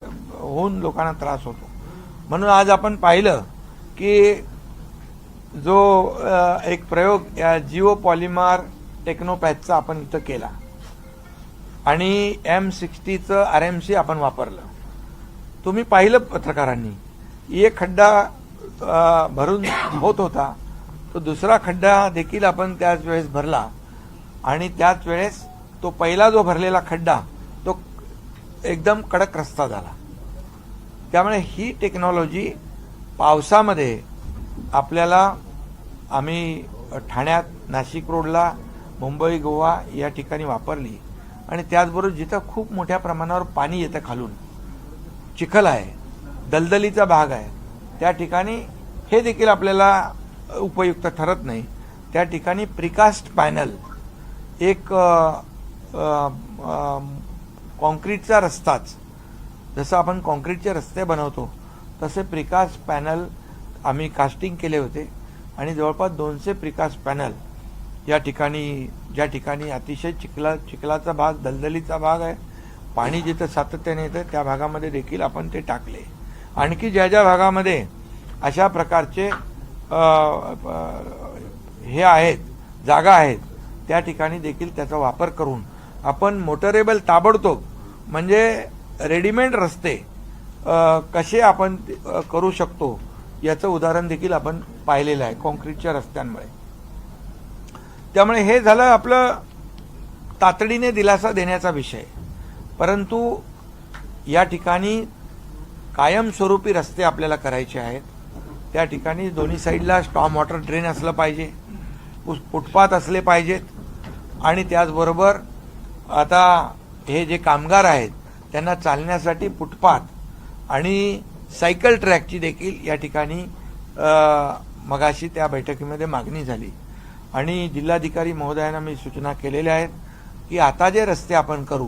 होऊन लोकांना त्रास होतो. म्हणून आज आपण पाहिलं की जो एक प्रयोग या जिओ पॉलिमर टेक्नोपॅथचा आपण इथं केला आणि M60चं RMC आपण वापरलं. तुम्ही पाहिलं पत्रकारांनी एक खड्डा भरून होत होता, तो दुसरा खड्डा देखील आपण त्याच वेळेस भरला आणि त्याच वेळेस तो पहिला जो भरलेला खड्डा तो एकदम कडक रस्ता झाला. त्यामुळे ही टेक्नॉलॉजी पावसामध्ये आपल्याला आम्ही ठाण्यात, नाशिक रोडला, मुंबई, गोवा या ठिकाणी वापरली आणि त्याचबरोबर जिथं खूप मोठ्या प्रमाणावर पाणी येतं, खालून चिखल आहे, दलदलीचा भाग आहे, त्या ठिकाणी हे देखील आपल्याला उपयुक्त ठरत नाही. त्या ठिकाणी प्रिकास्ट पॅनल, एक कॉन्क्रीटचा रस्ताच, जसं आपण कॉन्क्रीटचे रस्ते बनवतो तसे प्रिकास्ट पॅनल आम्ही कास्टिंग केले होते आणि जवळपास 200 प्रिकास्ट पॅनल या ठिकाणी, ज्या ठिकाणी अतिशय चिखलाचा भाग, दलदलीचा भाग आहे, पाणी जिथं सातत्याने येतं त्या भागामध्ये देखील आपण ते टाकले. आणखी ज्या ज्या भागामध्ये अशा प्रकारचे हे आहेत, जागा आहेत, त्या ठिकाणी देखील त्याचा वापर करून आपण मोटरेबल ताबडतोब म्हणजे रेडीमेड रस्ते कसे आपण करू शकतो याचं उदाहरण देखील आपण पाहिलेलं आहे कॉन्क्रीटच्या रस्त्यांमुळे. त्यामुळे हे झालं आपलं तातडीने दिलासा देण्याचा विषय. परंतु या ठिकाणी कायमस्वरूपी रस्ते आपल्याला करायचे आहेत. त्या ठिकाणी दोन्ही साईडला स्टॉर्म वॉटर ड्रेन असलं पाहिजे, फुटपाथ असले पाहिजेत आणि त्याचबरोबर आता हे जे कामगार आहेत त्यांना चालण्यासाठी फुटपाथ आणि सायकल ट्रॅकची देखील या ठिकाणी मगाशी त्या बैठकीमध्ये मागणी झाली आणि जिल्हाधिकारी महोदयांना मी सूचना केलेल्या आहेत की आता जे रस्ते आपण करू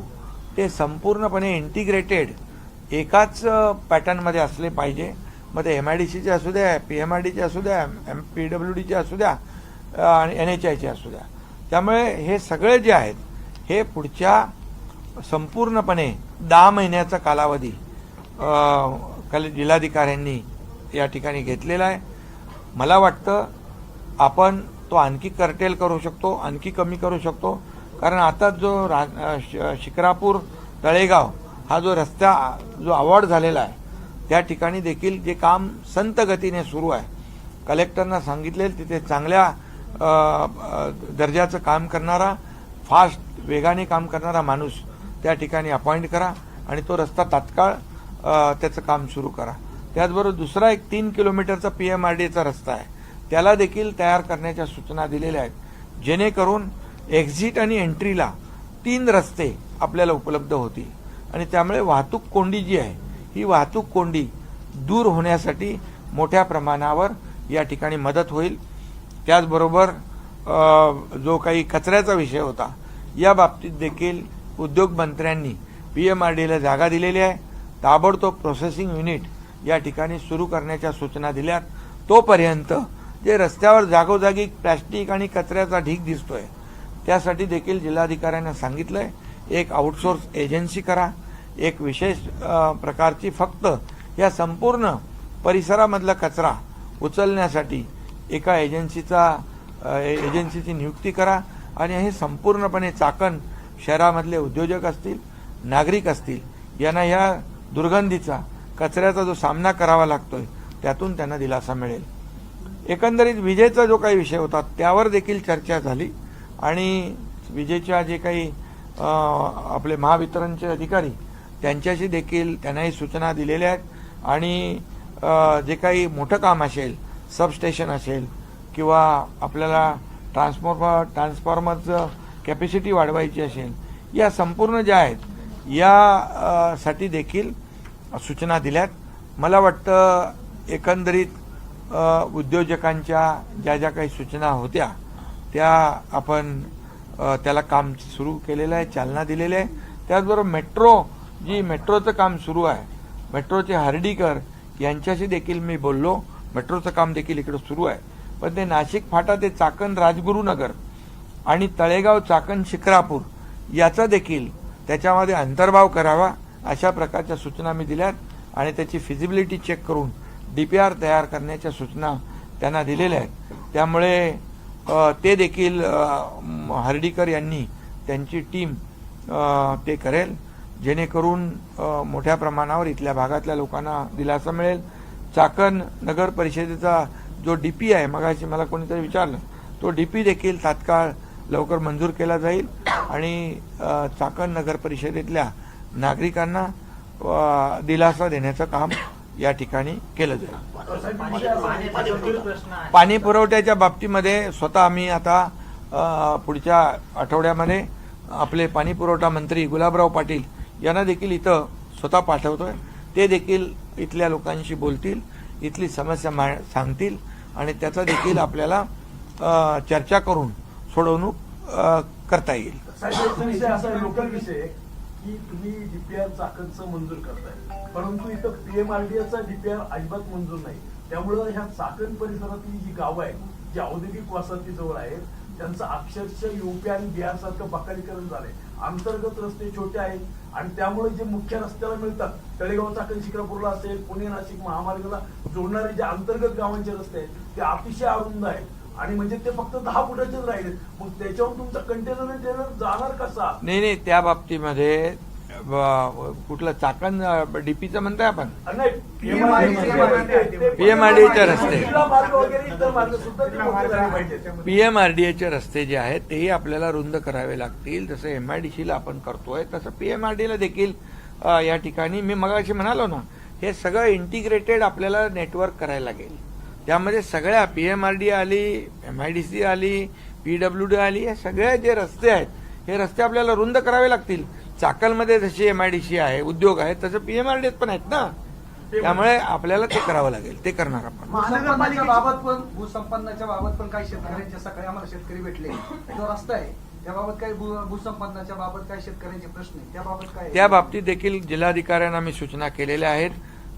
ते संपूर्णपणे इंटिग्रेटेड एकाच पॅटर्नमध्ये असले पाहिजे. मग ते MIDCचे असू द्या, PMRDचे असू द्या, PWDचे असू द्या आणि NHIचे असू द्या. त्यामुळे हे सगळे जे आहेत हे पुढच्या संपूर्णपणे 10 महिन्याचा कालावधी जिल्हाधिकाऱ्यांनी या ठिकाणी घेतलेला आहे. मला वाटतं आपण तो आणखी कर्टेल करू शकतो, आणखी कमी करू शकतो, कारण आता जो शिक्रापूर तळेगाव हा जो रस्ता जो अवॉर्ड झालेला आहे त्या ठिकाणी देखील जे काम संत गतीने सुरू आहे. कलेक्टरना सांगितले तिथे चांगल्या दर्जाचं काम करणारा, फास्ट वेगाने काम करणारा माणूस त्या ठिकाणी अपॉइंट करा आणि तो रस्ता तात्काळ त्याचं काम सुरू करा. त्याचबरोबर दुसरा एक 3 किलोमीटरचा PMRDचा रस्ता आहे, त्याला देखील तयार करण्याच्या सूचना दिलेल्या आहेत, जेणेकरून एक्झिट आणि एंट्रीला 3 रस्ते आपल्याला उपलब्ध होतील आणि त्यामुळे वाहतूक कोंडी जी आहे ही वाहतूक कोंडी दूर होण्यासाठी मोठ्या प्रमाणावर या ठिकाणी मदत होईल. त्याचबरोबर जो काही कचऱ्याचा विषय होता या बाबतीत देखील उद्योग मंत्र्यांनी PMRDला जागा दिलेली आहे. ताबडतोब प्रोसेसिंग युनिट या ठिकाणी सुरू करण्याच्या सूचना दिल्यात. तोपर्यंत जे रस्त्यावर जागोजागी प्लॅस्टिक आणि कचऱ्याचा ढीग दिसतोय त्यासाठी देखील जिल्हाधिकाऱ्यांना सांगितलंय एक आउटसोर्स एजन्सी करा, एक विशेष प्रकारची फक्त या संपूर्ण परिसरामधला कचरा उचलण्यासाठी एका एजन्सीची नियुक्ती करा आणि हे संपूर्णपणे चाकण शहरामधले उद्योजक असतील, नागरिक असतील, यांना या दुर्गंधीचा, कचऱ्याचा जो सामना करावा लागतोय त्यातून त्यांना दिलासा मिळेल. एकंदरीत विजेचा जो काही विषय होता त्यावर देखील चर्चा झाली आणि विजेच्या जे काही आपले महावितरणचे अधिकारी त्यांच्याशी देखील त्यांनाही सूचना दिलेल्या आहेत आणि जे काही मोठं काम असेल, सबस्टेशन असेल किंवा आपल्याला ट्रान्सफॉर्मरचं कॅपॅसिटी वाढवायची असेल, या संपूर्ण ज्या आहेत यासाठी देखील सूचना दिल्यात. मला वाटतं एकंदरीत उद्योजकांच्या ज्या ज्या काही सूचना होत्या त्या आपण त्याला काम सुरू केलेलं आहे, चालना दिलेली आहे. त्याचबरोबर मेट्रोचं काम सुरू आहे, मेट्रोचे हर्डीकर यांच्याशी देखील मी बोललो. मेट्रोचं काम देखील इकडे सुरू आहे, पण ते नाशिक फाटा ते चाकण राजगुरुनगर आणि तळेगाव चाकण शिक्रापूर याचा देखील त्याच्यामध्ये अंतर्भाव करावा अशा प्रकारच्या सूचना मी दिल्यात आणि त्याची फिजिबिलिटी चेक करून DPR तयार करण्याच्या सूचना त्यांना दिलेल्या आहेत. त्यामुळे ते देखील हर्डीकर यांनी त्यांची टीम ते करेल, जेणेकरून मोठ्या प्रमाणावर इथल्या भागातल्या लोकांना दिलासा मिळेल. चाकण नगर परिषदेचा जो DP आहे, मगाशी मला कोणीतरी विचारलं, तो DP देखील तात्काळ लवकर मंजूर केला जाईल आणि चाकण नगर परिषदेतल्या नागरिकांना दिलासा देण्याचं काम या ठिकाणी केलं जाईल. पाणी पुरवठ्याच्या बाबतीमध्ये स्वतः आम्ही आता पुढच्या आठवड्यामध्ये आपले पाणी पुरवठा मंत्री गुलाबराव पाटील यांना देखील इथं स्वतः पाठवतोय. ते देखील इथल्या लोकांशी बोलतील, इथली समस्या सांगतील आणि त्याचा देखील आपल्याला चर्चा करून सोडवणूक करता येईल. लोकल विषय की तुम्ही DPR चाकणचं मंजूर करताय, परंतु इथं PMRDAचा DPR अजिबात मंजूर नाही. त्यामुळं ह्या चाकण परिसरातली जी गावं आहेत, जी औद्योगिक वसाहतीजवळ आहेत, त्यांचं अक्षरशः UP आणि बिहार सारखं बकालीकरण झालंय. अंतर्गत रस्ते छोटे आहेत आणि त्यामुळे जे मुख्य रस्त्याला मिळतात, तळेगाव चाकण शिक्रापूरला असेल, पुणे नाशिक महामार्गाला जोडणारे जे अंतर्गत गावांचे रस्ते आहेत ते अतिशय अरुंद आहेत आणि म्हणजे ते फक्त 10 फुटाचेच राहिले. मग त्याच्यावर तुमचा कंटेनर जाणार कसा? नाही, त्या बाबतीमध्ये कुठलं चाकण DPचं म्हणताय आपण, PMRDAचे रस्ते, PMRDAचे रस्ते जे आहेत तेही आपल्याला रुंद करावे लागतील. जसं MIDCला आपण करतोय तसं PMRDAला देखील या ठिकाणी मी मगाशी म्हणालो ना, हे सगळं इंटिग्रेटेड आपल्याला नेटवर्क करायला लागेल. त्यामध्ये सगळ्या PMRDA आली, MIDC आली, PWD आली, या सगळे जे रस्ते आहेत हे रस्ते आपल्याला रुंद करावे लागतील. चाकणमध्ये जशी MIDC आहे, उद्योग आहे, तसं PMRDA पण आहेत ना. त्यामुळे आपल्याला ते करावं लागेल, ते करणार आपण. महानगरपालिकेच्या बाबत पण भूसंपादनाच्या बाबत पण काही शेतकऱ्यांचे सकाळी आम्हाला शेतकरी भेटले, जो रस्ता आहे त्याबाबत काही भूसंपादनाच्या बाबत काही शेतकऱ्यांचे प्रश्न आहेत, त्याबाबत काय? त्या बाबतीत देखील जिल्हाधिकाऱ्यांना मी सूचना केलेल्या आहेत.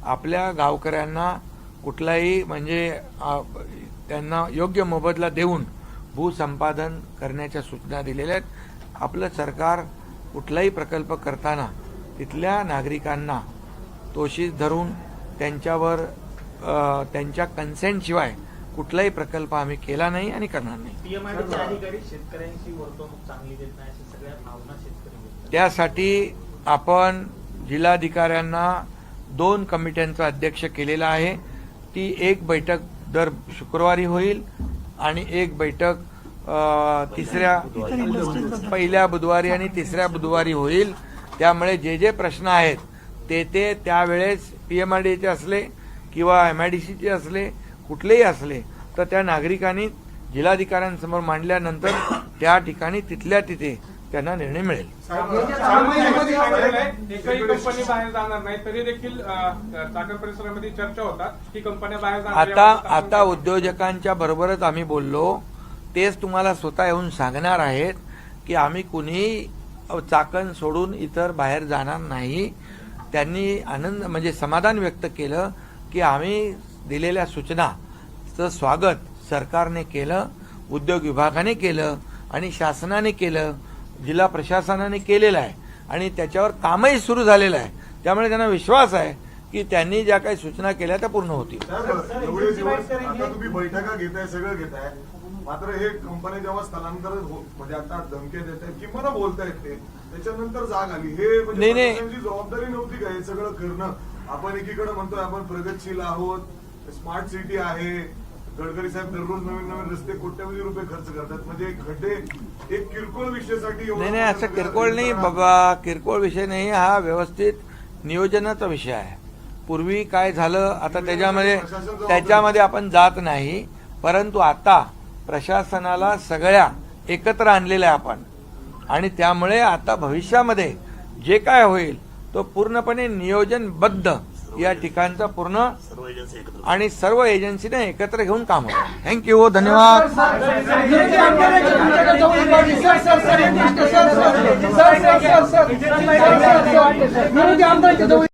आपल्या गावकऱ्यांना कुठलाही म्हणजे त्यांना योग्य मोबदला देऊन भूसंपादन करण्याच्या सूचना दिलेल्या आहेत. आपलं सरकार कुठलाही प्रकल्प करताना तिथल्या नागरिकांना तोशीत धरून त्यांच्यावर त्यांच्या कन्सेंटशिवाय कुठलाही प्रकल्प आम्ही केला नाही आणि करणार नाही. PMRDAचे अधिकारी शेतकऱ्यांची वर्तवणूक चांगली देत नाही अशा सगळ्या भावना शेतकरी. त्यासाठी आपण जिल्हाधिकाऱ्यांना 2 कमिट्यांचा अध्यक्ष केलेला आहे. ती एक बैठक दर शुक्रवारी होईल आणि एक बैठक पहिल्या बुधवारी आणि तिसऱ्या बुधवारी होईल. त्यामुळे जे प्रश्न आहेत ते त्यावेळेस PMRDAचे असले किंवा MIDCचे असले, कुठलेही असले, तर त्या नागरिकांनी जिल्हाधिकाऱ्यांसमोर मांडल्यानंतर त्या ठिकाणी तिथल्या तिथे त्यांना निर्णय मिळेल. एकही कंपनी बाहेर जाणार नाही तरी देखील चाकण परिसरामध्ये चर्चा होतात की कंपन्या बाहेर जाणार. आता उद्योजकांच्या बरोबरच आम्ही बोललो, तेच तुम्हाला स्वतः येऊन सांगणार आहेत की आम्ही कुणीही चाकण सोडून इतर बाहेर जाणार नाही. त्यांनी आनंद म्हणजे समाधान व्यक्त केलं की आम्ही दिलेल्या सूचनाचं स्वागत सरकारने केलं, उद्योग विभागाने केलं आणि शासनाने केलं, जिल्हा प्रशासनाने केलेलं आहे आणि त्याच्यावर कामही सुरू झालेलं आहे. त्यामुळे त्यांना विश्वास आहे की त्यांनी ज्या काही सूचना केल्या त्या पूर्ण होतील. आता तुम्ही बैठका घेताय, सगळं घेताय, मात्र हे कंपनी जेव्हा स्थलांतर म्हणजे आता धमक्या देत आहेत किंवा बोलतायत ते त्याच्यानंतर जाग आली, हे म्हणजे जबाबदारी नव्हती का हे सगळं करणं? आपण एकीकडे म्हणतोय आपण प्रगतशील आहोत, स्मार्ट सिटी आहे, गडकरी साहेब दररोज नवीन नवीन रस्ते कोट्यवधी रुपये खर्च करतात, म्हणजे खड्डे एक किरकोळ विषयासाठी. नाही, असं किरकोळ नाही बाबा, किरकोळ विषय नाही, हा व्यवस्थित नियोजनाचा विषय आहे. पूर्वी काय झालं आता त्याच्यामध्ये आपण जात नाही, परंतु आता प्रशासनाला सगळ्या एकत्र आणलेल्या आहे आपण आणि त्यामुळे आता भविष्यामध्ये जे काय होईल तो पूर्णपणे नियोजनबद्ध या ठिकाणचा पूर्ण आणि सर्व एजन्सीने एकत्र घेऊन काम होतं. थँक्यू, धन्यवाद.